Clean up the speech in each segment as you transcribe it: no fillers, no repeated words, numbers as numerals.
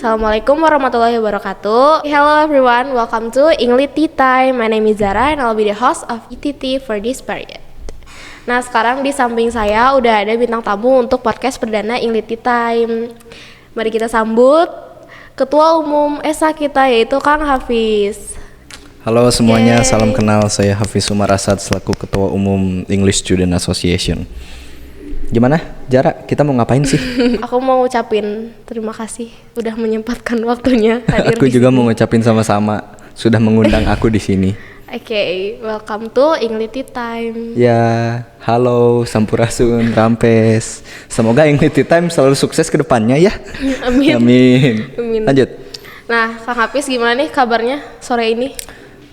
Assalamualaikum warahmatullahi wabarakatuh. Hello everyone, welcome to English Tea Time. My name is Zara and I'll be the host of ETT for this period. Nah, sekarang di samping saya udah ada bintang tamu untuk podcast perdana English Tea Time. Mari kita sambut Ketua Umum ESA kita, yaitu Kang Hafiz. Halo semuanya, salam kenal. Saya Hafiz Umar Asad selaku Ketua Umum English Student Association. Gimana, Jara? Kita mau ngapain sih? Aku mau ucapin terima kasih udah menyempatkan waktunya hadir. Aku juga mau ngucapin sama-sama sudah mengundang aku di sini. Oke, welcome to English Tea Time. Ya, halo Sampurasun, Rampes. Semoga English Tea Time selalu sukses ke depannya ya. Amin. Amin. Lanjut. Nah, Kang Hafiz gimana nih kabarnya sore ini?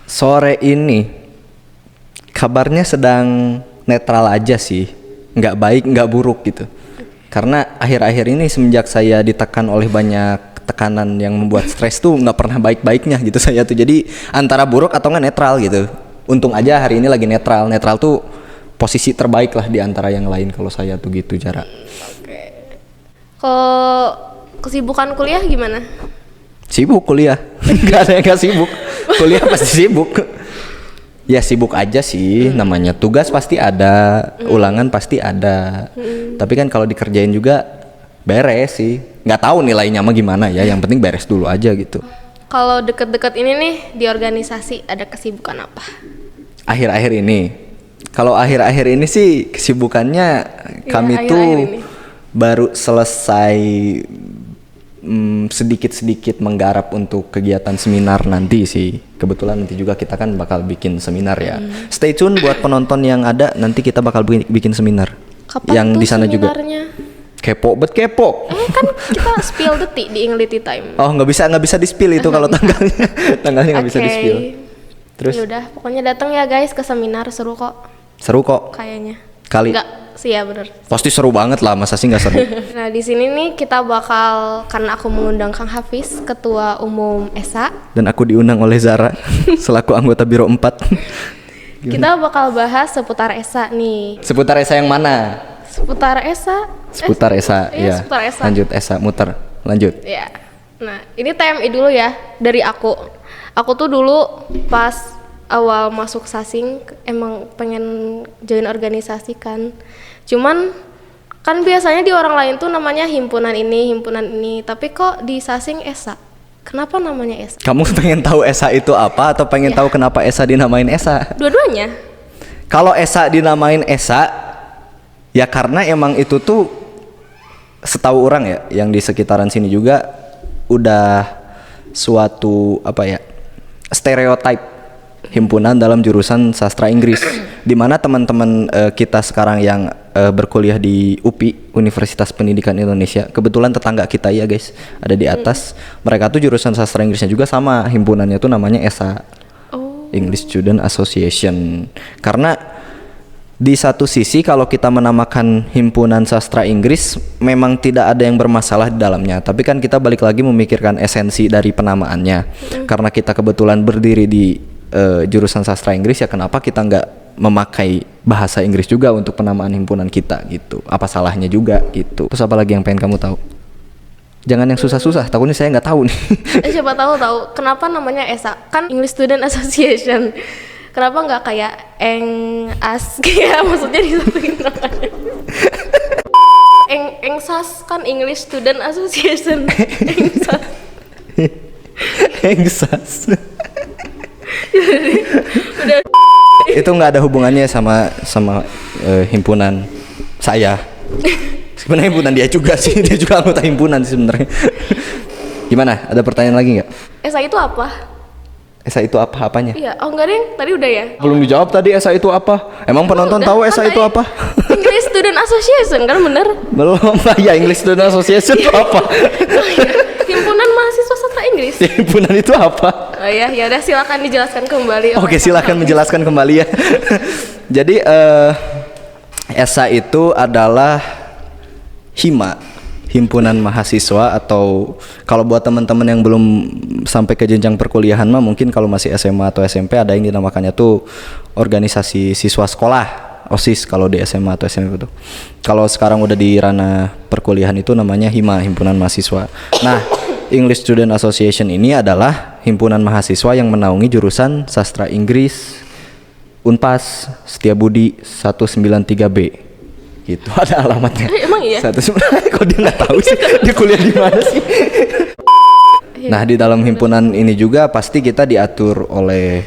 Sore ini kabarnya sedang netral aja sih. Nggak baik, nggak buruk gitu. Karena akhir-akhir ini semenjak saya ditekan oleh banyak tekanan yang membuat stres tuh nggak pernah baik-baiknya gitu saya tuh. Jadi antara buruk atau nggak netral gitu. Untung aja hari ini lagi netral. Netral tuh posisi terbaik lah di antara yang lain kalau saya tuh gitu, Jara. Oke. Kalau kesibukan kuliah gimana? Sibuk kuliah. Nggak ada yang nggak sibuk. Kuliah pasti sibuk. Ya sibuk aja sih, namanya tugas pasti ada, ulangan pasti ada. Tapi kan kalau dikerjain juga beres sih. Nggak tahu nilainya mah gimana ya, yang penting beres dulu aja gitu. Kalau deket-deket ini nih di organisasi ada kesibukan apa? Akhir-akhir ini, kalau akhir-akhir ini sih kesibukannya kami tuh baru selesai sedikit-sedikit menggarap untuk kegiatan seminar nanti sih. Kebetulan nanti juga kita kan bakal bikin seminar ya. Stay tune buat penonton yang ada, nanti kita bakal bikin seminar. Kapan yang tuh di sana juga. Kepo, kepo. Kan kita spill detik di English Tea Time. Oh, nggak bisa di spill itu kalau tanggalnya nggak bisa di spill. Terus? Ya udah, pokoknya datang ya guys ke seminar, seru kok. Seru kok. Kayaknya. Kali. Enggak sih ya, bener. Pasti seru banget lah, masa sih nggak seru? Nah di sini nih kita bakal, karena aku mengundang Kang Hafiz, Ketua Umum ESA. Dan aku diundang oleh Zara selaku anggota Biro 4. Kita bakal bahas seputar ESA nih. Seputar ESA yang mana? Seputar ESA. Seputar ESA, ya. Seputar ESA. Lanjut ESA, muter. Lanjut. Ya. Nah ini TMI dulu ya dari aku. Aku tuh dulu pas awal masuk Sasing emang pengen join organisasi kan. Cuman kan biasanya di orang lain tuh namanya himpunan ini, tapi kok di Sasing ESA. Kenapa namanya ESA? Kamu pengen tahu ESA itu apa atau pengen tahu kenapa ESA dinamain ESA? Dua-duanya. Kalau ESA dinamain ESA, ya karena emang itu tuh setahu orang ya, yang di sekitaran sini juga udah suatu apa ya, stereotip himpunan dalam jurusan sastra Inggris, di mana teman-teman kita sekarang yang berkuliah di UPI, Universitas Pendidikan Indonesia, kebetulan tetangga kita ya guys, ada di atas. Mereka tuh jurusan sastra Inggrisnya juga sama, himpunannya tuh namanya ESA, English Student Association. Karena di satu sisi kalau kita menamakan himpunan sastra Inggris memang tidak ada yang bermasalah di dalamnya, tapi kan kita balik lagi memikirkan esensi dari penamaannya. Karena kita kebetulan berdiri di jurusan sastra Inggris, ya kenapa kita nggak memakai bahasa Inggris juga untuk penamaan himpunan kita gitu? Apa salahnya juga gitu? Terus apa lagi yang pengen kamu tahu? Jangan yang susah-susah, takutnya saya nggak tahu nih. Siapa tahu kenapa namanya ESA? Kan English Student Association. Kenapa nggak kayak ENGAS? Ya maksudnya disatuin namanya. ENGSAS kan English Student Association. ENGSAS. ENGSAS. Udah. Itu nggak ada hubungannya sama himpunan saya. Sebenarnya himpunan dia juga sih, dia juga anggota himpunan sih sebenarnya. Gimana? Ada pertanyaan lagi nggak? ESA itu apa? ESA itu apa-apanya? Iya, oh enggak deh, tadi udah ya. Belum dijawab tadi ESA itu apa? Emang penonton tahu ESA itu apa? English Student Association kan bener? Belum, ya English Student Association itu apa? Oh, iya. Himpunan Mahasiswa Sastra Inggris. Himpunan itu apa? Oh ya, ya udah silakan dijelaskan kembali. Oke, silakan menjelaskan kembali ya. Jadi ESA itu adalah himpunan mahasiswa, atau kalau buat teman-teman yang belum sampai ke jenjang perkuliahan mah mungkin kalau masih SMA atau SMP ada yang dinamakannya tuh organisasi siswa sekolah, OSIS kalau di SMA atau SMP itu. Kalau sekarang udah di ranah perkuliahan itu namanya himpunan mahasiswa. Nah, English Student Association ini adalah himpunan mahasiswa yang menaungi jurusan sastra Inggris Unpas Setiabudi 193B. Gitu, ada alamatnya. Emang iya? Kok dia nggak tahu sih? Dia kuliah di mana sih? Nah, di dalam himpunan ini juga pasti kita diatur oleh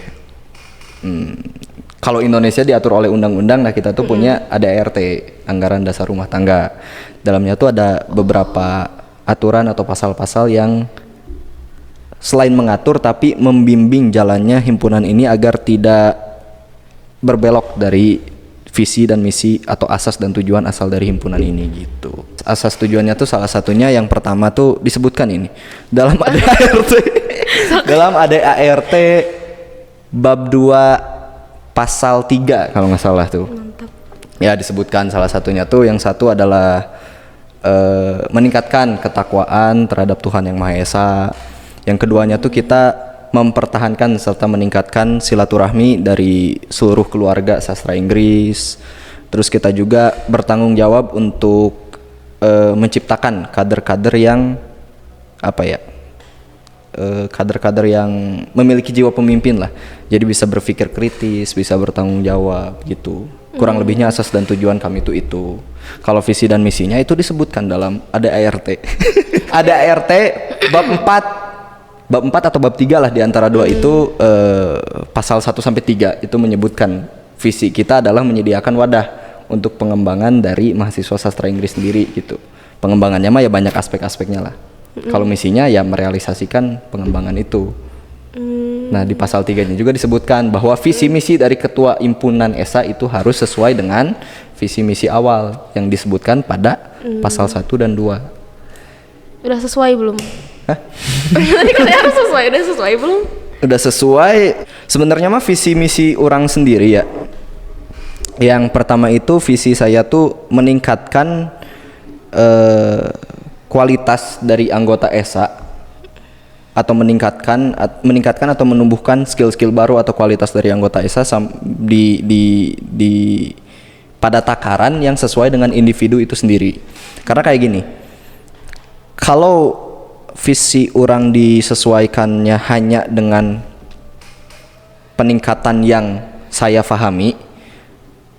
kalau Indonesia diatur oleh undang-undang. Nah, kita tuh punya ADART, Anggaran Dasar Rumah Tangga. Dalamnya tuh ada beberapa aturan atau pasal-pasal yang selain mengatur tapi membimbing jalannya himpunan ini agar tidak berbelok dari visi dan misi atau asas dan tujuan asal dari himpunan ini gitu. Asas tujuannya tuh salah satunya yang pertama tuh disebutkan ini dalam ADART. Dalam ADART bab 2 pasal 3 kalau nggak salah tuh. Mantap. Ya, disebutkan salah satunya tuh yang satu adalah meningkatkan ketakwaan terhadap Tuhan Yang Maha Esa. Yang keduanya tuh kita mempertahankan serta meningkatkan silaturahmi dari seluruh keluarga sastra Inggris. Terus kita juga bertanggung jawab untuk menciptakan kader-kader yang kader-kader yang memiliki jiwa pemimpin lah. Jadi bisa berpikir kritis, bisa bertanggung jawab gitu. Kurang lebihnya asas dan tujuan kami itu. Kalau visi dan misinya itu disebutkan dalam ADART. ADART bab 4 atau bab 3 lah di antara dua itu pasal 1 sampai 3 itu menyebutkan visi kita adalah menyediakan wadah untuk pengembangan dari mahasiswa sastra Inggris sendiri gitu. Pengembangannya mah ya banyak aspek-aspeknya lah. Kalau misinya ya merealisasikan pengembangan itu. Nah, di pasal 3-nya juga disebutkan bahwa visi misi dari ketua himpunan ESA itu harus sesuai dengan visi misi awal yang disebutkan pada pasal 1 dan 2. Udah sesuai belum? Hah? Tadi katanya harus sesuai, udah sesuai belum? Udah sesuai. Sebenarnya mah visi misi orang sendiri ya. Yang pertama itu visi saya tuh meningkatkan kualitas dari anggota ESA atau meningkatkan atau menumbuhkan skill-skill baru atau kualitas dari anggota ESA pada takaran yang sesuai dengan individu itu sendiri. Karena kayak gini, kalau visi orang disesuaikannya hanya dengan peningkatan yang saya pahami,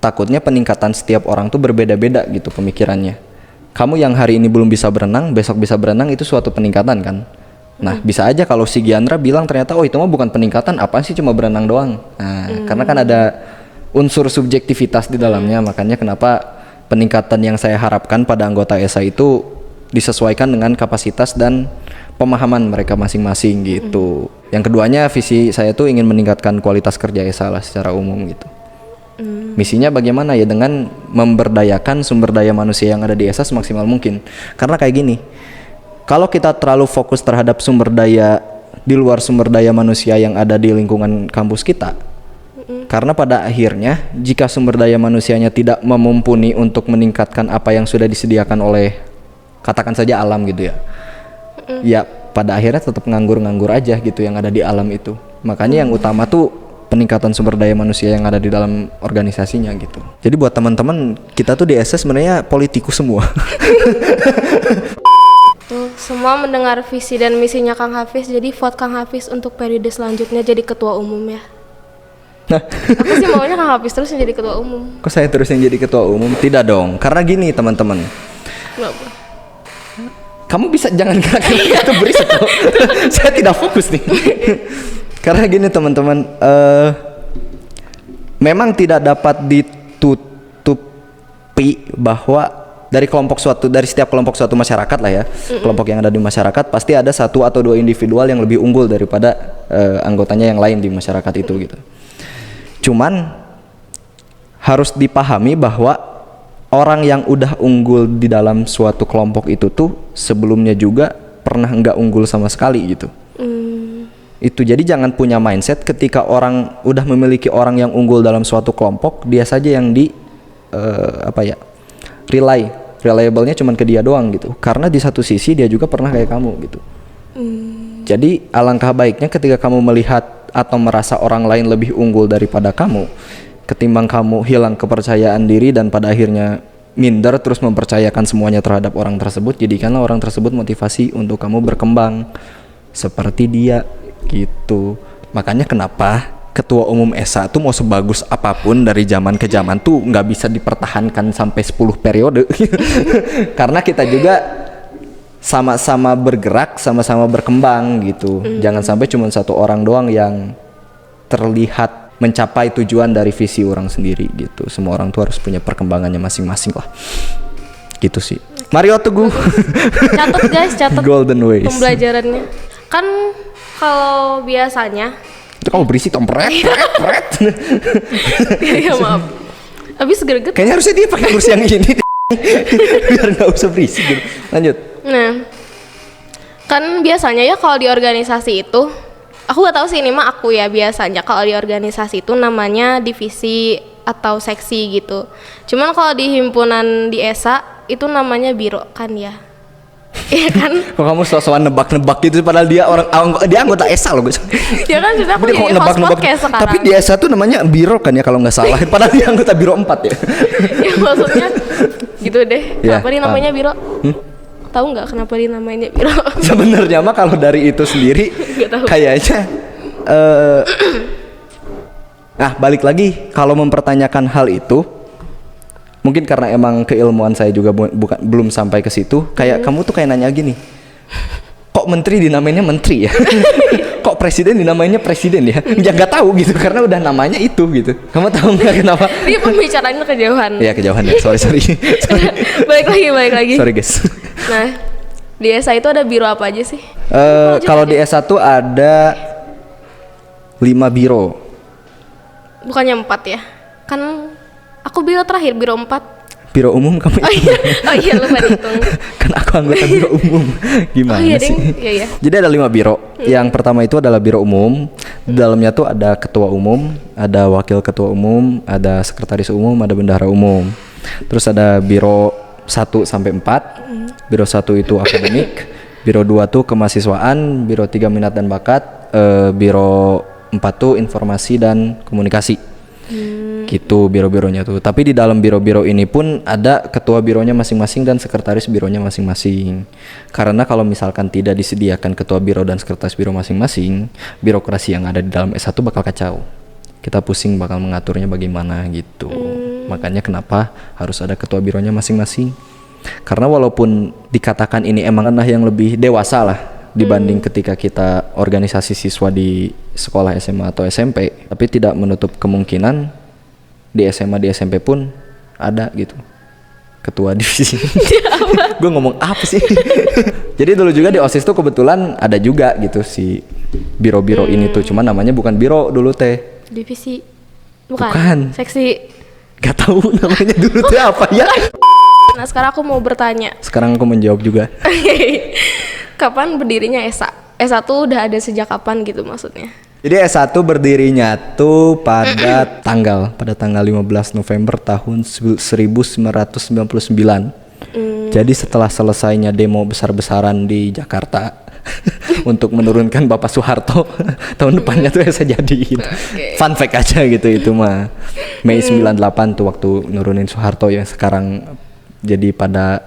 takutnya peningkatan setiap orang tuh berbeda-beda gitu pemikirannya. Kamu yang hari ini belum bisa berenang, besok bisa berenang, itu suatu peningkatan kan. Nah, bisa aja kalau si Giandra bilang ternyata itu mah bukan peningkatan, apa sih cuma berenang doang. Nah, karena kan ada unsur subjektivitas di dalamnya, makanya kenapa peningkatan yang saya harapkan pada anggota ESA itu disesuaikan dengan kapasitas dan pemahaman mereka masing-masing gitu. Yang keduanya visi saya tuh ingin meningkatkan kualitas kerja ESA lah secara umum gitu. Misinya bagaimana ya, dengan memberdayakan sumber daya manusia yang ada di ESA semaksimal mungkin. Karena kayak gini, kalau kita terlalu fokus terhadap sumber daya di luar sumber daya manusia yang ada di lingkungan kampus kita, karena pada akhirnya jika sumber daya manusianya tidak memumpuni untuk meningkatkan apa yang sudah disediakan oleh katakan saja alam gitu ya, ya pada akhirnya tetap nganggur-nganggur aja gitu yang ada di alam itu. Makanya yang utama tuh peningkatan sumber daya manusia yang ada di dalam organisasinya gitu. Jadi buat teman-teman, kita tuh di SS sebenarnya politikus semua. Tuh, semua mendengar visi dan misinya Kang Hafiz, jadi vote Kang Hafiz untuk periode selanjutnya jadi ketua umum ya. Nah, Aku sih maunya Kang Hafiz terus yang jadi ketua umum. kok saya terus yang jadi ketua umum? Tidak dong, karena gini teman-teman. Kenapa? Kamu bisa jangan gerak-gerak itu berisik loh. Saya tidak fokus nih. Karena gini teman-teman, memang tidak dapat ditutupi bahwa dari setiap kelompok suatu masyarakat lah ya, kelompok yang ada di masyarakat pasti ada satu atau dua individual yang lebih unggul daripada anggotanya yang lain di masyarakat itu gitu. Cuman harus dipahami bahwa orang yang udah unggul di dalam suatu kelompok itu tuh sebelumnya juga pernah nggak unggul sama sekali gitu. Itu jadi jangan punya mindset ketika orang udah memiliki orang yang unggul dalam suatu kelompok, dia saja yang reliable-nya cuman ke dia doang gitu. Karena di satu sisi dia juga pernah kayak kamu gitu. Jadi alangkah baiknya ketika kamu melihat atau merasa orang lain lebih unggul daripada kamu, ketimbang kamu hilang kepercayaan diri dan pada akhirnya minder terus mempercayakan semuanya terhadap orang tersebut, jadikanlah orang tersebut motivasi untuk kamu berkembang seperti dia gitu. Makanya kenapa ketua umum ESA tuh mau sebagus apapun dari zaman ke zaman tuh nggak bisa dipertahankan sampai 10 periode. Karena kita juga sama-sama bergerak, sama-sama berkembang gitu. Jangan sampai cuma satu orang doang yang terlihat mencapai tujuan dari visi orang sendiri gitu. Semua orang tuh harus punya perkembangannya masing-masing lah. Gitu sih. Mario Teguh. Catat guys, catat Golden Ways. pembelajarannya. Kan kalau biasanya Itu kamu berisi tompret. ya maaf. Habis greget. Kayaknya harusnya dia pakai kursi yang ini. Biar nggak usah berisi gitu. Lanjut. Nah, kan biasanya ya kalau di organisasi itu, aku gak tahu sih ini mah aku ya, biasanya kalau di organisasi itu namanya divisi atau seksi gitu. Cuman kalau di himpunan di ESA itu namanya biro kan ya. Iya kan? Kok kamu sosokan nebak-nebak gitu padahal dia dia anggota ESA loh guys. Ya kan sudah aku Dia kok jadi host nebak-nebak. podcast sekarang. Tapi di ESA tuh namanya biro kan ya kalau nggak salah. Padahal dia anggota biro 4 ya. Ya maksudnya gitu deh. Ya, Kenapa dia namanya biro? Tahu nggak kenapa dia namanya biro? Sebenarnya mah kalau dari itu sendiri Nggak tahu. kayaknya nah balik lagi kalau mempertanyakan hal itu mungkin karena emang keilmuan saya juga belum sampai ke situ. Kayak kamu tuh kayak nanya gini, kok menteri dinamainnya menteri ya? Kok presiden dinamainnya presiden ya? Ya nggak tahu gitu karena udah namanya itu gitu. Kamu tahu nggak kenapa? Dia pembicaraannya kejauhan. Iya kejauhan ya. Sorry. balik lagi. Sorry guys. Nah, di ESA itu ada biro apa aja sih? Kalau di S1 ada 5 biro. Bukannya 4 ya? Kan aku biro terakhir, biro 4. Biro umum kamu Oh iya lupa dihitung. kan aku anggota biro umum. Gimana Oh iya sih? ding, iya. Jadi ada 5 biro. Yang pertama itu adalah biro umum. Di dalamnya tuh ada ketua umum, ada wakil ketua umum, ada sekretaris umum, ada bendahara umum. Terus ada biro 1 sampai 4. Biro 1 itu akademik, biro 2 tuh kemahasiswaan, biro 3 minat dan bakat, biro 4 tuh informasi dan komunikasi. Gitu biro-bironya tuh. Tapi di dalam biro-biro ini pun ada ketua bironya masing-masing dan sekretaris bironya masing-masing. Karena kalau misalkan tidak disediakan ketua biro dan sekretaris biro masing-masing, birokrasi yang ada di dalam S1 bakal kacau. Kita pusing bakal mengaturnya bagaimana gitu. Makanya kenapa harus ada ketua bironya masing-masing. Karena walaupun dikatakan ini emang ranah yang lebih dewasa lah dibanding ketika kita organisasi siswa di sekolah SMA atau SMP, tapi tidak menutup kemungkinan di SMA di SMP pun ada gitu ketua divisi. Gue ngomong apa sih? Jadi dulu juga di OSIS tuh kebetulan ada juga gitu si biro-biro ini tuh, cuman namanya bukan biro dulu teh. Divisi. Bukan. Seksi. Gak tahu namanya dulu teh apa ya. Nah sekarang aku mau bertanya. Sekarang aku menjawab juga. Kapan berdirinya ESA? ESA tuh udah ada sejak kapan gitu maksudnya? Jadi S1 berdirinya tuh pada tanggal 15 November tahun 1999. Jadi setelah selesainya demo besar-besaran di Jakarta untuk menurunkan Bapak Soeharto, tahun depannya tuh ESA jadiin. Fun fact aja gitu itu mah. Mei 98 tuh waktu nurunin Soeharto yang sekarang jadi pada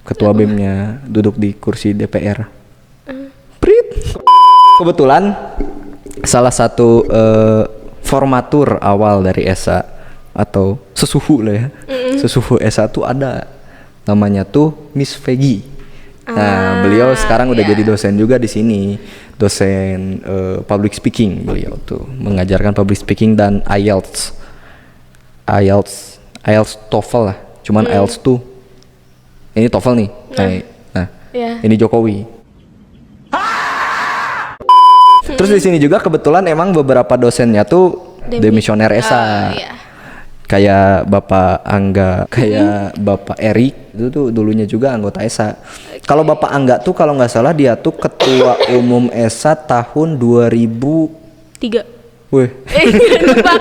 ketua BEM-nya duduk di kursi DPR. Prit. Kebetulan salah satu formatur awal dari ESA atau sesuhu lah ya. Sesuhu ESA tuh ada namanya tuh Miss Vegi. Nah, beliau sekarang udah jadi dosen juga di sini. Dosen public speaking beliau tuh mengajarkan public speaking dan IELTS TOEFL lah. Cuman IELTS tuh ini TOEFL nih. Nah, ini Jokowi. Terus di sini juga kebetulan emang beberapa dosennya tuh demisioner ESA. Kayak Bapak Angga, kayak Bapak Erik itu tuh dulunya juga anggota ESA. Kalau Bapak Angga tuh kalau nggak salah dia tuh ketua umum ESA tahun 2003. Wih.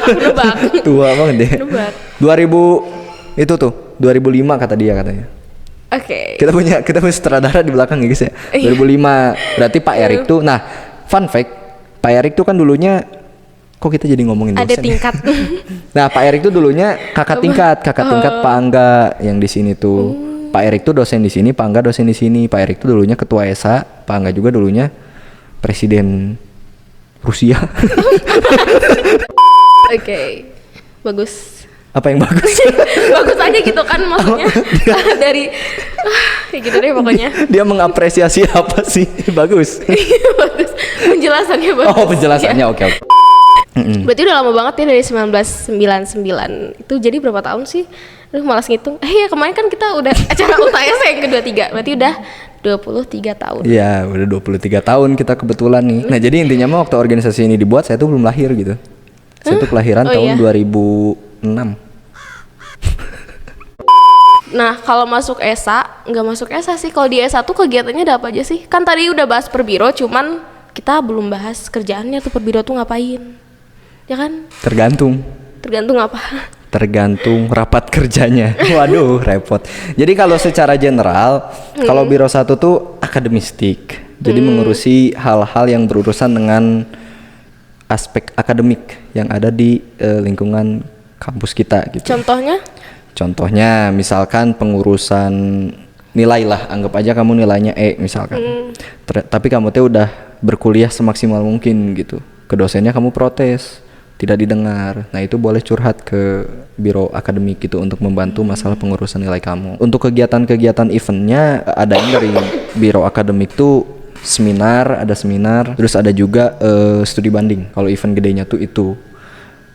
Nebak. Tua banget deh. Nebak. 2000 itu tuh 2005 kata dia katanya. Oke. Kita punya sutradara di belakang ya guys ya. 2005. Berarti Pak Erik tuh, nah fun fact, Pak Erik tuh kan dulunya Kok kita jadi ngomongin dosen? Ada tingkat. Nah, Pak Erik tuh dulunya kakak tingkat Pak Angga yang di sini tuh. Pak Erik tuh dosen di sini, Pak Angga dosen di sini. Pak Erik tuh dulunya ketua ESA, Pak Angga juga dulunya presiden Rusia. Oke. Bagus. Apa yang bagus? Bagus aja gitu kan maksudnya. Dari kayak gitu deh pokoknya. Dia mengapresiasi apa sih? Bagus. Bagus. Penjelasannya bagus. Oh, penjelasannya oke. Berarti udah lama banget ya dari 1999. Itu jadi berapa tahun sih? Aduh malas ngitung. Ya kemarin kan kita udah acara UTS yang ke-23. Berarti udah 23 tahun. Iya, udah 23 tahun kita kebetulan nih. Nah, jadi intinya mah waktu organisasi ini dibuat saya tuh belum lahir gitu. Saya tuh kelahiran tahun 2006. Nah, kalau masuk ESA, nggak masuk ESA sih. Kalau di ESA tuh kegiatannya ada apa aja sih? Kan tadi udah bahas perbiro, cuman kita belum bahas kerjaannya tuh perbiro tuh ngapain. Ya kan? Tergantung apa? Tergantung rapat kerjanya. Waduh, repot. Jadi kalau secara general, kalau biro 1 tuh akademistik. Jadi mengurusi hal-hal yang berurusan dengan aspek akademik yang ada di lingkungan kampus kita gitu. Contohnya misalkan pengurusan nilai lah, anggap aja kamu nilainya E misalkan. Tapi kamu tuh udah berkuliah semaksimal mungkin gitu. Ke dosennya kamu protes, tidak didengar. Nah, itu boleh curhat ke biro akademik gitu untuk membantu masalah pengurusan nilai kamu. Untuk kegiatan-kegiatan eventnya ada yang dari biro akademik tuh ada seminar, terus ada juga studi banding. Kalau event gedenya tuh itu.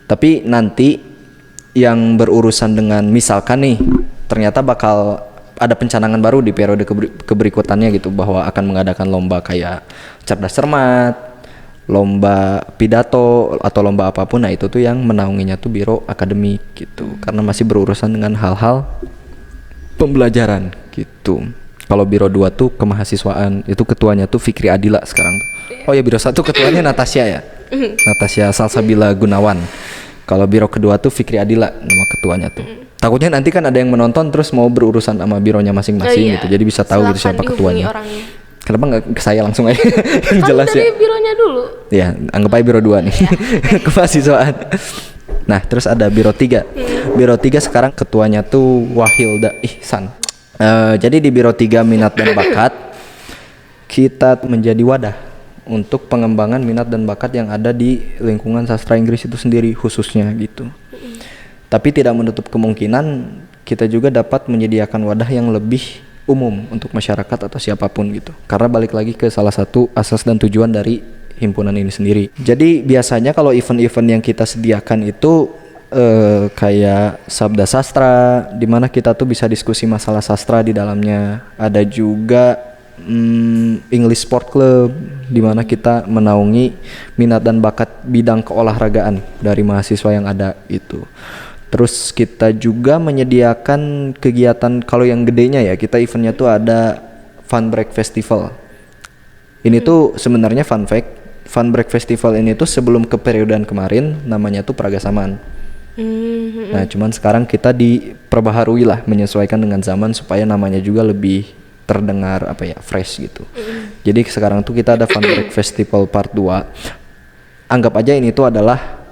Tapi nanti yang berurusan dengan misalkan nih ternyata bakal ada pencanangan baru di periode keberikutannya gitu, bahwa akan mengadakan lomba kayak cerdas cermat, lomba pidato atau lomba apapun. Nah, itu tuh yang menaunginya tuh biro akademik gitu, karena masih berurusan dengan hal-hal pembelajaran gitu. Kalau biro 2 tuh kemahasiswaan, itu ketuanya tuh Fikri Adila sekarang tuh. Oh ya, biro 1 ketuanya Natasha ya. Natasha Salsabila Gunawan. Kalau biro kedua tuh Fikri Adila nama ketuanya tuh. Takutnya nanti kan ada yang menonton terus mau berurusan sama bironya masing-masing gitu. Jadi bisa tahu gitu siapa ketuanya. Orangnya. Kenapa nggak ke saya langsung aja? Yang jelas dari ya. bironya dulu. Ya, anggap aja biro 2 nih. Kemahasiswaan. Nah, terus ada biro 3. Biro 3 sekarang ketuanya tuh Wahilda Ihsan. Jadi di biro 3 minat dan bakat kita menjadi wadah untuk pengembangan minat dan bakat yang ada di lingkungan sastra Inggris itu sendiri khususnya gitu. Tapi tidak menutup kemungkinan kita juga dapat menyediakan wadah yang lebih umum untuk masyarakat atau siapapun gitu. Karena balik lagi ke salah satu asas dan tujuan dari himpunan ini sendiri. Jadi biasanya kalau event-event yang kita sediakan itu kayak sabda sastra, di mana kita tuh bisa diskusi masalah sastra di dalamnya. Ada juga English Sport Club, di mana kita menaungi minat dan bakat bidang keolahragaan dari mahasiswa yang ada itu. Terus kita juga menyediakan kegiatan, kalau yang gedenya ya, kita eventnya tuh ada Fun Break Festival. Ini tuh sebenarnya fun fact, Fun Break Festival ini tuh sebelum keperiodan kemarin namanya tuh Pragasaman. Nah, cuman sekarang kita diperbaharui lah, menyesuaikan dengan zaman supaya namanya juga lebih terdengar fresh gitu. Jadi sekarang tuh kita ada Fun Break Festival Part 2. Anggap aja ini tuh adalah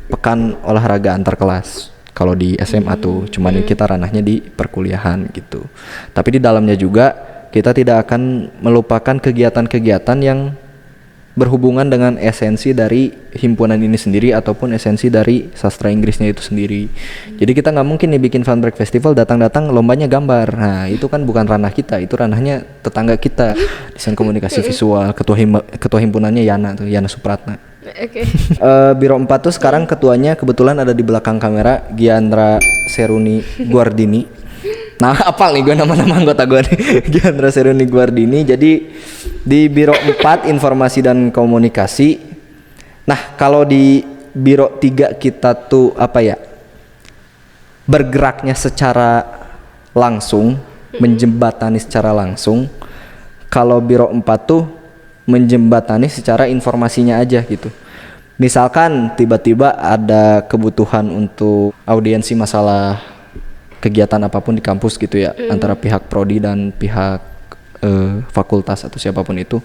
pekan olahraga antar kelas. Kalau di SMA tuh, cuman kita ranahnya di perkuliahan gitu. Tapi di dalamnya juga kita tidak akan melupakan kegiatan-kegiatan yang berhubungan dengan esensi dari himpunan ini sendiri ataupun esensi dari sastra Inggrisnya itu sendiri. Jadi kita nggak mungkin nih bikin Fun Break Festival datang-datang lombanya gambar. Nah, itu kan bukan ranah kita, itu ranahnya tetangga kita, desain komunikasi visual. Ketua himpunannya Yana Supratna. Oke. Biro 4 tuh sekarang ketuanya kebetulan ada di belakang kamera, Giandra Seruni Guardini. Nah, apal nih gue nama-nama anggota gue nih. Giandra Seruni Guardini. Jadi di biro 4 informasi dan komunikasi. Nah, kalau di biro 3 kita tuh bergeraknya secara langsung, menjembatani secara langsung. Kalau biro 4 tuh menjembatani secara informasinya aja gitu. Misalkan tiba-tiba ada kebutuhan untuk audiensi masalah kegiatan apapun di kampus gitu ya, antara pihak prodi dan pihak fakultas atau siapapun itu.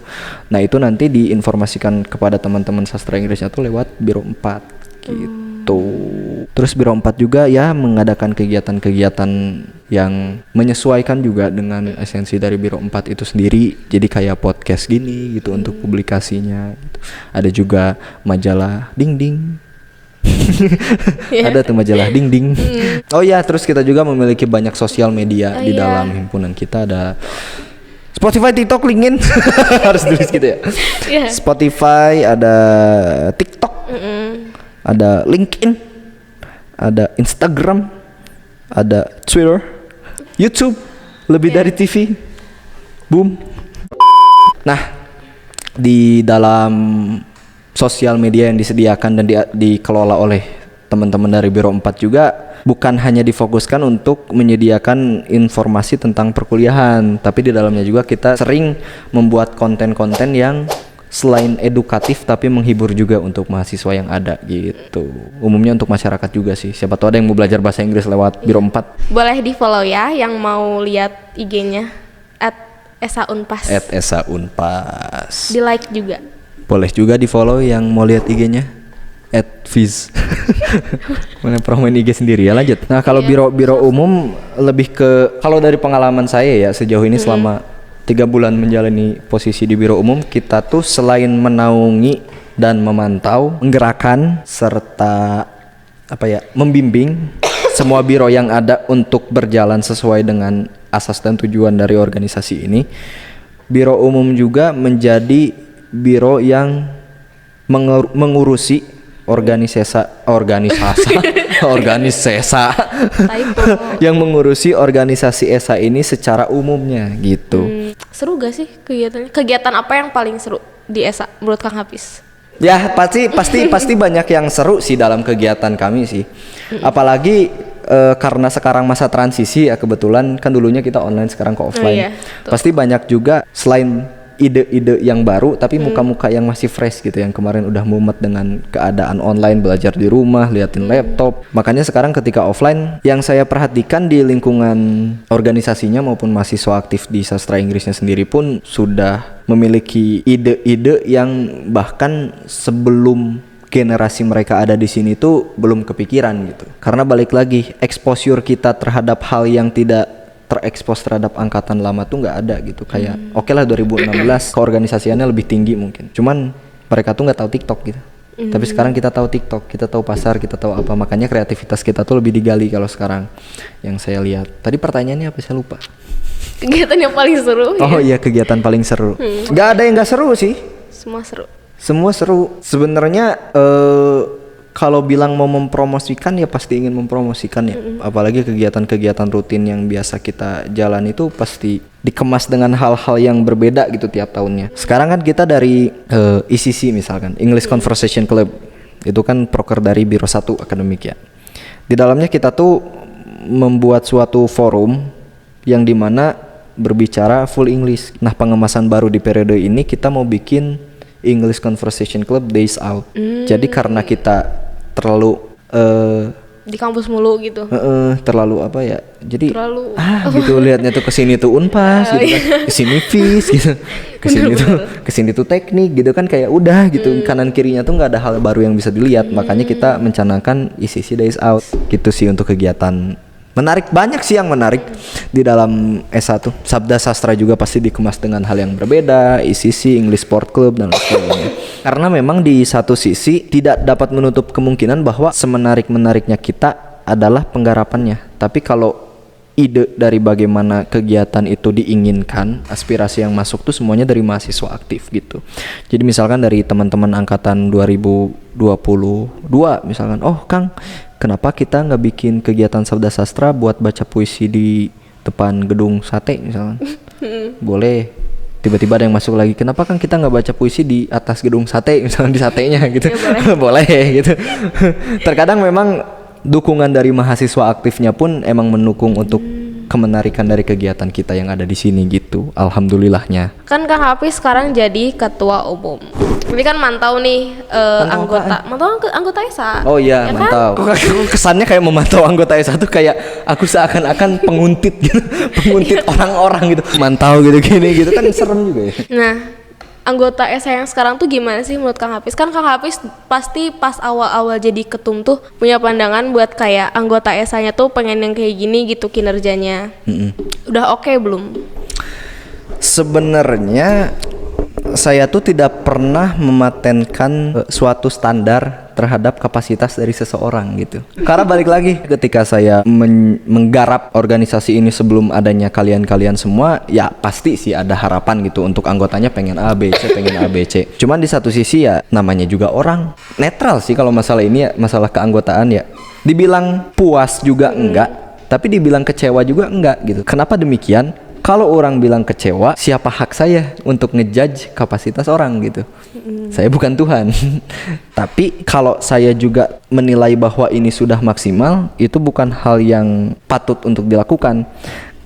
Nah itu nanti diinformasikan kepada teman-teman sastra Inggrisnya tuh lewat Biro 4 gitu. Terus Biro 4 juga ya mengadakan kegiatan-kegiatan yang menyesuaikan juga dengan esensi dari Biro 4 itu sendiri. Jadi kayak podcast gini gitu untuk publikasinya gitu. Ada juga majalah Ding Ding. Ada tuh majalah Ding Ding. Oh ya, terus kita juga memiliki banyak sosial media di dalam himpunan kita. Ada Spotify, TikTok, LinkedIn. Harus tulis gitu ya. Spotify, ada TikTok, ada LinkedIn, ada Instagram, ada Twitter, YouTube, lebih dari TV. Boom. Nah, di dalam sosial media yang disediakan dan dikelola oleh teman-teman dari Biro 4 juga bukan hanya difokuskan untuk menyediakan informasi tentang perkuliahan, tapi di dalamnya juga kita sering membuat konten-konten yang selain edukatif tapi menghibur juga untuk mahasiswa yang ada gitu. Umumnya untuk masyarakat juga sih. Siapa tahu ada yang mau belajar bahasa Inggris lewat Biro 4. Boleh di-follow ya yang mau lihat IG-nya @esaunpas. @esaunpas. Di-like juga. Boleh juga di-follow yang mau lihat IG-nya @viz. Mana promoin IG sendiri ya, lanjut. Nah, kalau biro umum lebih ke, kalau dari pengalaman saya ya sejauh ini selama 3 bulan menjalani posisi di biro umum, kita tuh selain menaungi dan memantau, menggerakkan serta membimbing semua biro yang ada untuk berjalan sesuai dengan asas dan tujuan dari organisasi ini. Biro umum juga menjadi biro yang mengurusi yang mengurusi organisasi ESA ini secara umumnya gitu. Seru gak sih kegiatannya? Kegiatan apa yang paling seru di ESA menurut Kang Hafiz? Ya pasti banyak yang seru sih dalam kegiatan kami sih. Apalagi karena sekarang masa transisi ya, kebetulan kan dulunya kita online sekarang ke offline. Pasti banyak juga selain ide-ide yang baru tapi muka-muka yang masih fresh gitu, yang kemarin udah mumet dengan keadaan online, belajar di rumah, liatin laptop. Makanya sekarang ketika offline yang saya perhatikan di lingkungan organisasinya maupun mahasiswa aktif di sastra Inggrisnya sendiri pun sudah memiliki ide-ide yang bahkan sebelum generasi mereka ada di sini tuh belum kepikiran gitu. Karena balik lagi, exposure kita terhadap hal yang tidak terekspos terhadap angkatan lama tuh nggak ada gitu. Kayak oke lah 2016 keorganisasiannya lebih tinggi mungkin, cuman mereka tuh nggak tahu TikTok gitu. Tapi sekarang kita tahu TikTok, kita tahu pasar, kita tahu apa, makanya kreativitas kita tuh lebih digali kalau sekarang yang saya lihat. Tadi pertanyaannya apa, saya lupa. Kegiatan yang paling seru. Oh iya, kegiatan paling seru. Nggak ada yang nggak seru sih, semua seru sebenarnya. Kalau bilang mau mempromosikan ya pasti ingin mempromosikan ya. Apalagi kegiatan-kegiatan rutin yang biasa kita jalan itu pasti dikemas dengan hal-hal yang berbeda gitu tiap tahunnya. Sekarang kan kita dari ECC misalkan, English Conversation Club. Itu kan proker dari Biro 1 akademik ya. Di dalamnya kita tuh membuat suatu forum yang dimana berbicara full English. Nah, pengemasan baru di periode ini kita mau bikin English Conversation Club Days Out. Jadi karena kita terlalu di kampus mulu gitu. Terlalu apa ya? Jadi gitu lihatnya tuh kesini tuh Unpas gitu kan. Kesini FIS gitu. Kesini tuh teknik gitu kan, kayak udah gitu. Kanan kirinya tuh nggak ada hal baru yang bisa dilihat. Makanya kita mencanangkan ECC Days Out gitu sih untuk kegiatan. Menarik, banyak sih yang menarik di dalam S1. Sabda sastra juga pasti dikemas dengan hal yang berbeda, ECC, English Sport Club dan sebagainya. Karena memang di satu sisi tidak dapat menutup kemungkinan bahwa semenarik-menariknya kita adalah penggarapannya. Tapi kalau ide dari bagaimana kegiatan itu diinginkan, aspirasi yang masuk tuh semuanya dari mahasiswa aktif gitu. Jadi misalkan dari teman-teman angkatan 2022 misalkan, oh Kang, kenapa kita nggak bikin kegiatan sabda sastra buat baca puisi di depan gedung sate misalkan? Boleh. Tiba-tiba ada yang masuk lagi, kenapa kan kita nggak baca puisi di atas gedung sate misalkan, di satenya gitu? Ya, boleh gitu. Terkadang memang dukungan dari mahasiswa aktifnya pun emang mendukung untuk kemenarikan dari kegiatan kita yang ada di sini gitu. Alhamdulillahnya. Kan Kang Hafiz sekarang jadi ketua umum. Ini kan mantau nih anggota ESA. Oh iya, ya mantau. Kok kesannya kayak memantau anggota ESA tuh kayak aku seakan-akan penguntit gitu. Penguntit orang-orang gitu. Mantau gitu gini gitu kan serem juga ya. Nah, anggota ESA yang sekarang tuh gimana sih menurut Kang Hafiz? Kan Kang Hafiz pasti pas awal-awal jadi ketum tuh punya pandangan buat kayak anggota ESA-nya tuh pengen yang kayak gini gitu kinerjanya. Udah oke belum? Sebenarnya saya tuh tidak pernah mematenkan suatu standar terhadap kapasitas dari seseorang gitu. Karena balik lagi ketika saya menggarap organisasi ini sebelum adanya kalian-kalian semua, ya pasti sih ada harapan gitu untuk anggotanya pengen A, B, C, pengen A, B, C. Cuman di satu sisi ya namanya juga orang. Netral sih kalau masalah ini ya, masalah keanggotaan ya. Dibilang puas juga enggak, tapi dibilang kecewa juga enggak gitu. Kenapa demikian? Kalau orang bilang kecewa, siapa hak saya untuk ngejudge kapasitas orang gitu? Saya bukan Tuhan. Tapi kalau saya juga menilai bahwa ini sudah maksimal, itu bukan hal yang patut untuk dilakukan.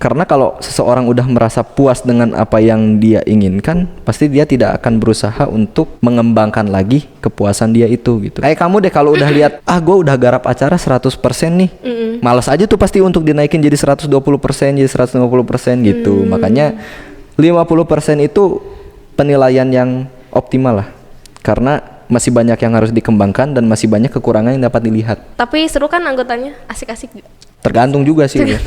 Karena kalau seseorang udah merasa puas dengan apa yang dia inginkan, pasti dia tidak akan berusaha untuk mengembangkan lagi kepuasan dia itu gitu. Kayak kamu deh kalau udah lihat, gue udah garap acara 100% nih. Males aja tuh pasti untuk dinaikin jadi 120%, jadi 150% gitu. Makanya 50% itu penilaian yang optimal lah. Karena masih banyak yang harus dikembangkan dan masih banyak kekurangan yang dapat dilihat. Tapi seru kan anggotanya? Asik-asik. Tergantung juga sih. Ya.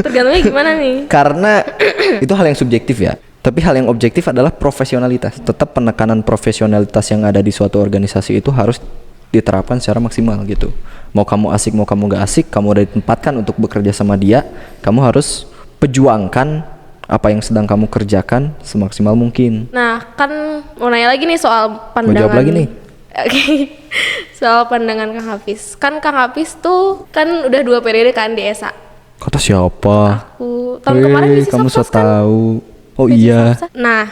Tergantungnya gimana nih? Karena itu hal yang subjektif ya. Tapi hal yang objektif adalah profesionalitas. Tetap penekanan profesionalitas yang ada di suatu organisasi itu harus diterapkan secara maksimal gitu. Mau kamu asik, mau kamu gak asik, kamu udah ditempatkan untuk bekerja sama dia, kamu harus perjuangkan apa yang sedang kamu kerjakan semaksimal mungkin. Nah, kan mau nanya lagi nih soal pandangan. Mau jawab lagi nih. Oke. Soal pandangan Kang Hafiz. Kan Kang Hafiz tuh kan udah 2 periode kan di ESA. Kata siapa? Aku tahun kemarin ngisi kamu so Sapsas kan? tahu. Oh Ngisi iya. Sapsas. Nah,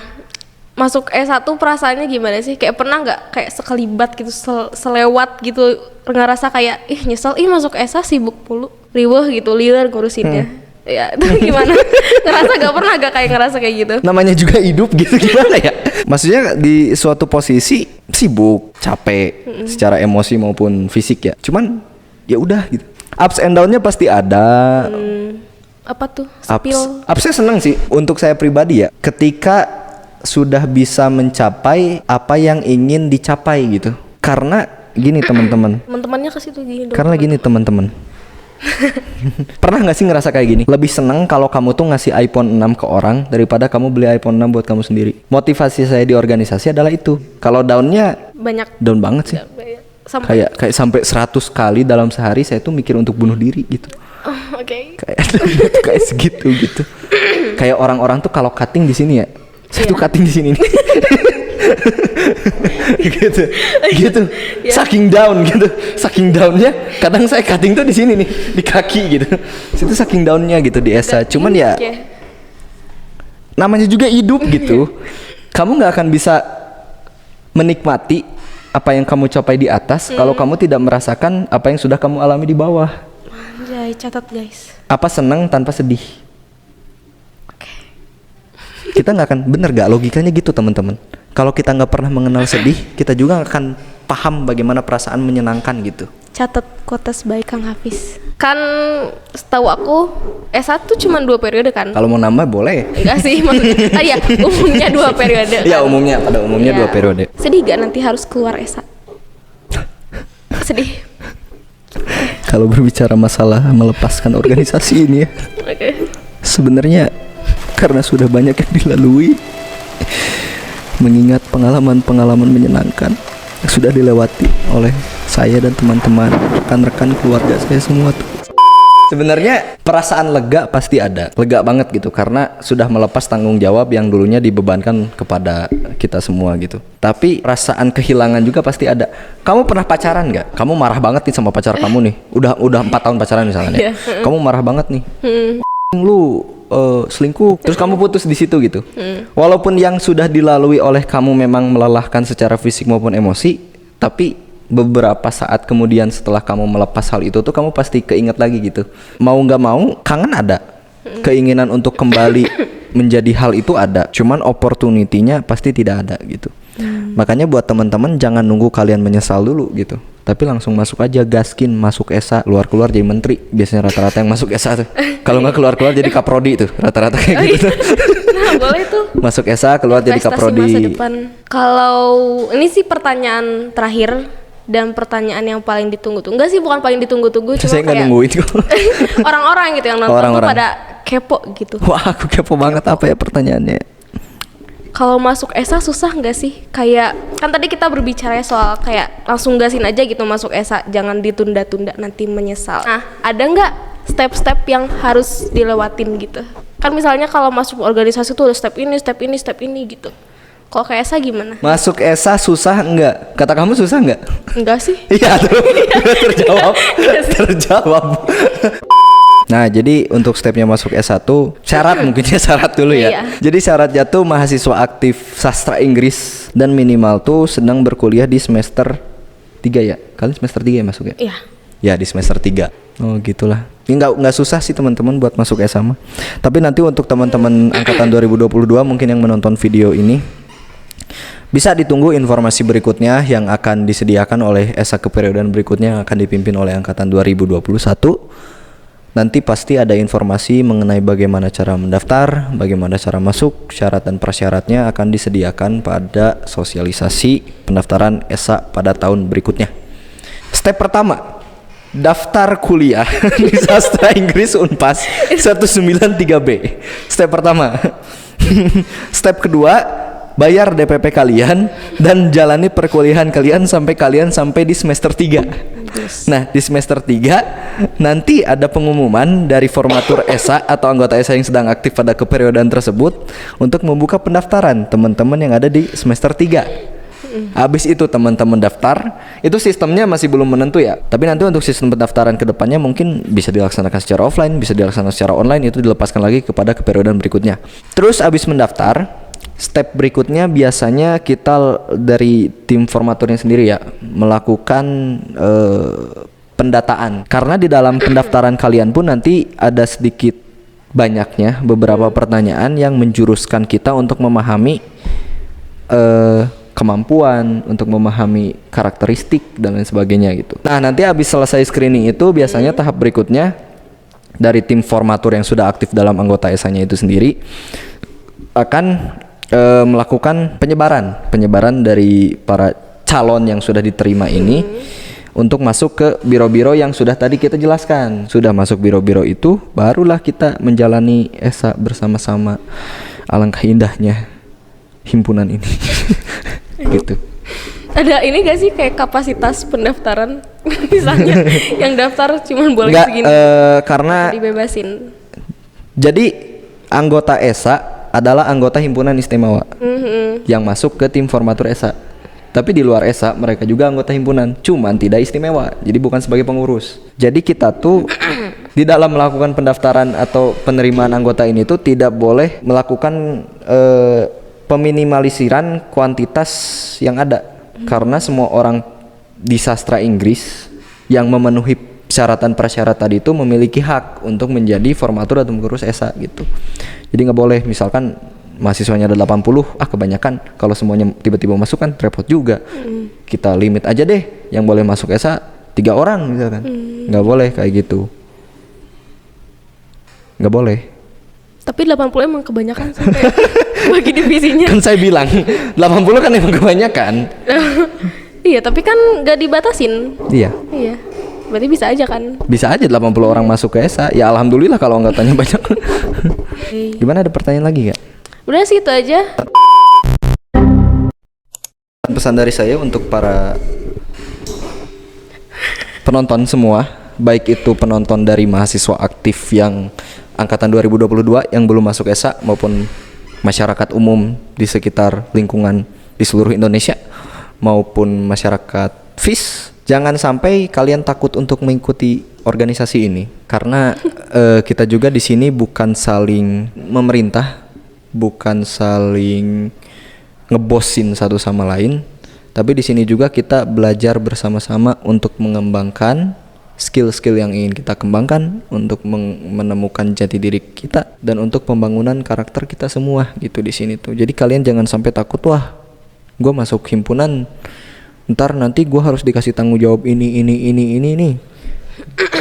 masuk ESA tuh perasaannya gimana sih? Kayak pernah nggak kayak sekelibat gitu, selewat gitu, ngerasa kayak nyesel, masuk ESA sibuk mulu, riweuh gitu, liar ngurusinnya. Ya, itu gimana? Nggak kayak ngerasa kayak gitu? Namanya juga hidup gitu, gimana ya? Maksudnya di suatu posisi sibuk, capek secara emosi maupun fisik ya. Cuman ya udah gitu. Ups and down-nya pasti ada. Apa tuh? Spill. Upsnya seneng sih untuk saya pribadi ya. Ketika sudah bisa mencapai apa yang ingin dicapai gitu. Karena gini teman-teman. Teman-temannya ke situ gini dong. Karena gini teman-teman. Pernah gak sih ngerasa kayak gini? Lebih seneng kalau kamu tuh ngasih iPhone 6 ke orang daripada kamu beli iPhone 6 buat kamu sendiri. Motivasi saya di organisasi adalah itu. Kalau downnya banyak, down banget sih. Kayak sampai 100 kali dalam sehari saya tuh mikir untuk bunuh diri gitu. Oke. Kayak segitu gitu. Kayak orang-orang tuh kalau cutting di sini ya, saya tuh cutting di sini nih. gitu saking downnya kadang saya cutting tuh di sini nih di kaki gitu, itu saking downnya gitu di ESA. Cuman ya namanya juga hidup gitu. Kamu nggak akan bisa menikmati apa yang kamu capai di atas kalau kamu tidak merasakan apa yang sudah kamu alami di bawah. Anjay, catat guys. Apa senang tanpa sedih. Kita nggak akan, bener gak logikanya gitu teman-teman. Kalau kita nggak pernah mengenal sedih, kita juga nggak akan paham bagaimana perasaan menyenangkan gitu. Catat quotes baik Kang Hafiz. Kan setahu aku S1 cuma 2 periode kan? Kalau mau nambah boleh. Enggak sih, maksudnya ya umumnya 2 periode kan? Iya pada umumnya 2 periode. Sedih gak nanti harus keluar S1? Sedih. Kalau berbicara masalah melepaskan organisasi ini ya, sebenarnya karena sudah banyak yang dilalui, mengingat pengalaman-pengalaman menyenangkan yang sudah dilewati oleh saya dan teman-teman, rekan-rekan keluarga saya semua tuh. Sebenarnya perasaan lega pasti ada, lega banget gitu, karena sudah melepas tanggung jawab yang dulunya dibebankan kepada kita semua gitu. Tapi perasaan kehilangan juga pasti ada. Kamu pernah pacaran nggak? Kamu marah banget nih sama pacar kamu nih, udah 4 tahun pacaran misalnya. Kamu marah banget nih, lu selingkuh, terus kamu putus di situ gitu. Walaupun yang sudah dilalui oleh kamu memang melelahkan secara fisik maupun emosi, tapi beberapa saat kemudian setelah kamu melepas hal itu tuh kamu pasti keinget lagi gitu. Mau nggak mau kangen ada, keinginan untuk kembali menjadi hal itu ada, cuman opportunity-nya pasti tidak ada gitu. Makanya buat teman-teman jangan nunggu kalian menyesal dulu gitu, tapi langsung masuk aja, gaskin, masuk ESA, keluar jadi menteri. Biasanya rata-rata yang masuk ESA tuh. Kalau nggak keluar jadi kaprodi tuh, rata-rata kayak gitu. Nah, boleh tuh. Masuk ESA, keluar jadi Investasi kaprodi. masa depan. Kalau ini sih pertanyaan terakhir dan pertanyaan yang paling ditunggu-tunggu. Enggak sih, bukan paling ditunggu-tunggu, cuma Saya nggak kayak nungguin kok. orang-orang gitu yang nonton Orang-orang. tuh pada kepo gitu. Wah, aku kepo banget apa ya pertanyaannya. Kalau masuk ESA susah nggak sih? Kayak kan tadi kita berbicara soal kayak langsung gasin aja gitu masuk ESA, jangan ditunda-tunda nanti menyesal. Nah, ada nggak step-step yang harus dilewatin gitu? Kan misalnya kalau masuk organisasi tuh ada step ini, step ini, step ini gitu. Kalau ke ESA gimana? Masuk ESA susah enggak? Kata kamu susah enggak? Enggak sih. Iya tuh, terjawab. Terjawab. Nah, jadi untuk stepnya masuk S1, syarat mungkin ya, syarat dulu ya. Iya. Jadi syaratnya tuh mahasiswa aktif sastra Inggris dan minimal tuh sedang berkuliah di semester 3 ya. Kalian semester 3 ya masuk ya? Iya. Ya, di semester 3. Oh, gitulah. Ini nggak susah sih teman-teman buat masuk ESA mah. Tapi nanti untuk teman-teman angkatan 2022 mungkin yang menonton video ini, bisa ditunggu informasi berikutnya yang akan disediakan oleh ESA keperiodan berikutnya yang akan dipimpin oleh angkatan 2021. Nanti pasti ada informasi mengenai bagaimana cara mendaftar, bagaimana cara masuk, syarat dan prasyaratnya akan disediakan pada sosialisasi pendaftaran ESA pada tahun berikutnya. Step pertama, daftar kuliah di Sastra Inggris Unpas 193B. Step pertama. Step kedua, bayar DPP kalian dan jalani perkuliahan kalian sampai di semester 3. Nah, di semester 3 nanti ada pengumuman dari formatur ESA atau anggota ESA yang sedang aktif pada keperiodan tersebut untuk membuka pendaftaran teman-teman yang ada di semester 3. Habis itu teman-teman daftar, itu sistemnya masih belum menentu ya. Tapi nanti untuk sistem pendaftaran kedepannya mungkin bisa dilaksanakan secara offline, bisa dilaksanakan secara online, itu dilepaskan lagi kepada keperiodan berikutnya. Terus habis mendaftar, step berikutnya biasanya kita dari tim formaturnya sendiri ya melakukan pendataan. Karena di dalam pendaftaran kalian pun nanti ada sedikit banyaknya beberapa pertanyaan yang menjuruskan kita untuk memahami kemampuan, untuk memahami karakteristik dan lain sebagainya gitu. Nah, nanti habis selesai screening itu biasanya tahap berikutnya dari tim formatur yang sudah aktif dalam anggota ESA-nya itu sendiri akan melakukan penyebaran dari para calon yang sudah diterima ini untuk masuk ke biro-biro yang sudah tadi kita jelaskan. Sudah masuk biro-biro itu, barulah kita menjalani ESA bersama-sama. Alangkah indahnya himpunan ini. Gitu. Ada ini gak sih kayak kapasitas pendaftaran? Misalnya yang daftar cuma boleh Nggak, segini. karena Dibebasin. jadi anggota ESA adalah anggota himpunan istimewa yang masuk ke tim formatur ESA. Tapi di luar ESA mereka juga anggota himpunan, cuman tidak istimewa. Jadi bukan sebagai pengurus. Jadi kita tuh di dalam melakukan pendaftaran atau penerimaan anggota ini tuh tidak boleh melakukan peminimalisan kuantitas yang ada. Karena semua orang di sastra Inggris yang memenuhi persyaratan tadi itu memiliki hak untuk menjadi formatur atau pengurus ESA gitu. Jadi nggak boleh misalkan mahasiswanya ada 80, kebanyakan, kalau semuanya tiba-tiba masuk kan repot juga. Kita limit aja deh, yang boleh masuk ESA 3 orang misalkan. Nggak boleh kayak gitu. Nggak boleh. Tapi 80 emang kebanyakan sampai bagi divisinya. Kan saya bilang 80 kan emang kebanyakan. Iya, tapi kan nggak dibatasin. Iya. Iya. Berarti bisa aja kan? Bisa aja 80 orang masuk ke ESA. Ya alhamdulillah kalau anggotanya banyak. Gimana, ada pertanyaan lagi nggak? Udah sih itu aja. Pesan dari saya untuk para penonton semua, baik itu penonton dari mahasiswa aktif yang angkatan 2022 yang belum masuk ESA maupun masyarakat umum di sekitar lingkungan di seluruh Indonesia maupun masyarakat FIS, jangan sampai kalian takut untuk mengikuti organisasi ini karena kita juga di sini bukan saling memerintah, bukan saling ngebosin satu sama lain, Tapi di sini juga kita belajar bersama-sama untuk mengembangkan skill-skill yang ingin kita kembangkan, untuk menemukan jati diri kita, dan untuk pembangunan karakter kita semua gitu di sini tuh. Jadi kalian jangan sampai takut, wah gue masuk himpunan ntar nanti gue harus dikasih tanggung jawab ini nih.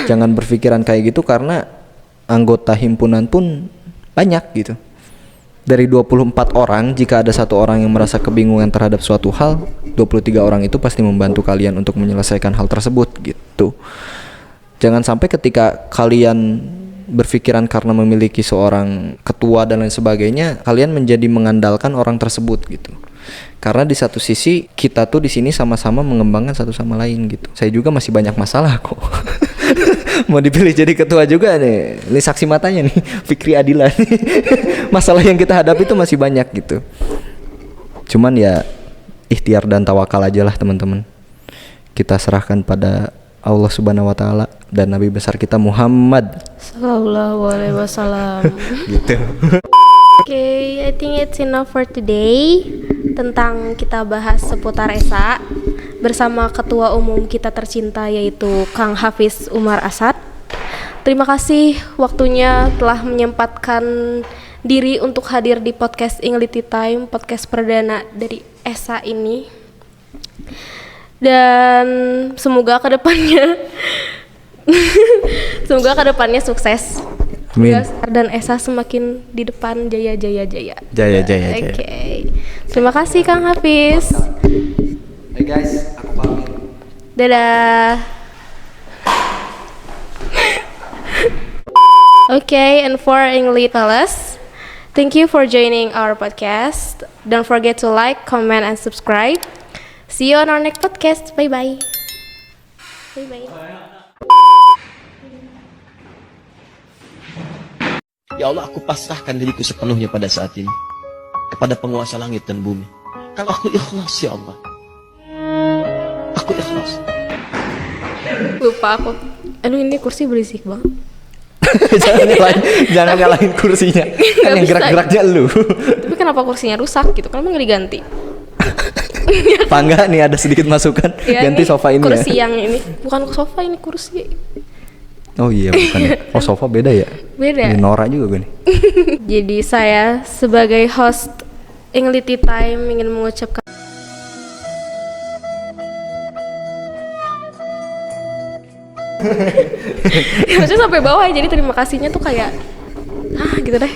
Jangan berpikiran kayak gitu, karena anggota himpunan pun banyak gitu. Dari 24 orang, jika ada 1 orang yang merasa kebingungan terhadap suatu hal, 23 orang itu pasti membantu kalian untuk menyelesaikan hal tersebut gitu. Jangan sampai ketika kalian berpikiran karena memiliki seorang ketua dan lain sebagainya, kalian menjadi mengandalkan orang tersebut gitu. Karena di satu sisi kita tuh di sini sama-sama mengembangkan satu sama lain gitu. Saya juga masih banyak masalah kok. Mau dipilih jadi ketua juga nih. Ini saksi matanya nih, Fikri Adila nih. Masalah yang kita hadapi itu masih banyak gitu. Cuman ya ikhtiar dan tawakal aja lah teman-teman. Kita serahkan pada Allah Subhanahu wa taala dan Nabi besar kita Muhammad Sallallahu alaihi wasallam. gitu. Okay, I think it's enough for today tentang kita bahas seputar ESA bersama ketua umum kita tercinta yaitu Kang Hafiz Umar Asad. Terima kasih waktunya telah menyempatkan diri untuk hadir di podcast English Time, podcast perdana dari ESA ini. Dan semoga kedepannya sukses. Amin. Dan Esa semakin di depan jaya. Jaya. Oke. Terima kasih Kang Hafiz. Hey guys, aku pamit. Dadah. Okay, and for English Palace, thank you for joining our podcast. Don't forget to like, comment, and subscribe. See you on our next podcast. Bye-bye. Bye-bye. Ya Allah, aku pasrahkan diriku sepenuhnya pada saat ini kepada penguasa langit dan bumi. Kalau aku ikhlas, ya Allah, aku ikhlas. Lupa aku. Aduh, ini kursi berisik banget. jangan nyalahin kursinya. Kan yang gerak-geraknya lu. Tapi kenapa kursinya rusak gitu? Kenapa nggak diganti? Pangga nih ada sedikit masukan, Ya, ganti sofa ini kursi ya. yang ini bukan sofa, ini kursi. Oh iya bukan ya. Oh sofa beda ya. Beda. Ini Nora juga gue nih. Jadi saya sebagai host English Time ingin mengucapkan ya, maksudnya sampai bawah ya, jadi terima kasihnya tuh kayak gitu deh.